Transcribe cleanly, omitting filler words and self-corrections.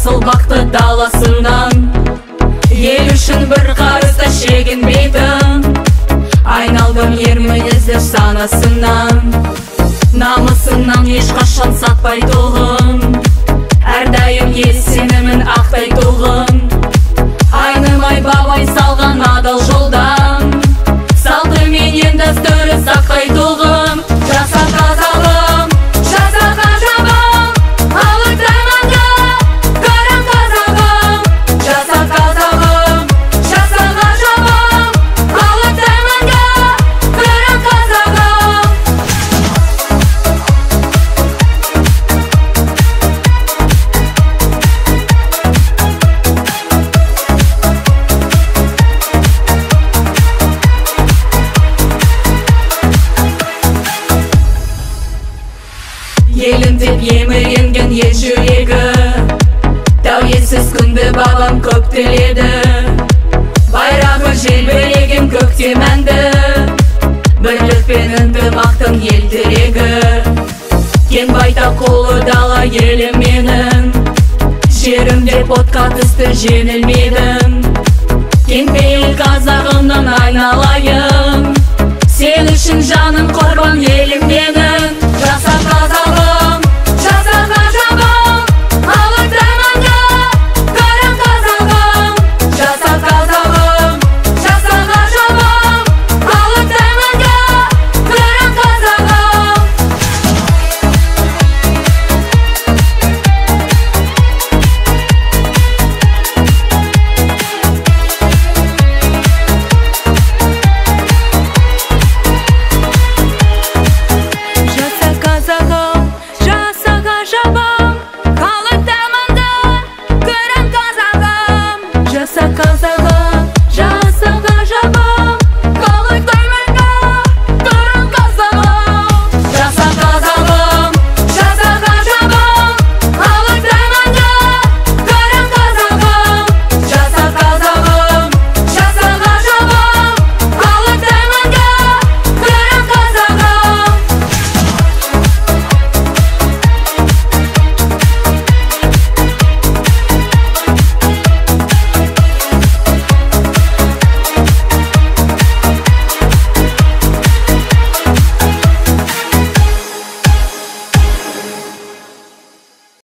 асыл бақты даласынан. Ел үшін бір қарызда шегінбейтін, айналдым ер мінезді санасынан. Намысынан ешқашан сатпай тұлғын, әрдайым ел сенімін ақтай тұлғын. Айнымай бабай салған адал жолдан, салты менен дәстүрі сақтай тұлғын. Жаса қазағым, жаса ғажабым, алыстайманда көрем қазағым. Жаса қазағым, жаса ғажабым, алыстайманда көрем қазағым. Елім деп еміренген ел жүрегі, тәуелсіз күнді бабам көп тіледі. Байрағы желбіреген көкте мәнді, бірлік пен ынтымақтың ел тірегі. Кен байтақ қолы дала елім менің, жерімде отқа түсті жеңілмедім. Кен бейіл қазағымнан айналайын,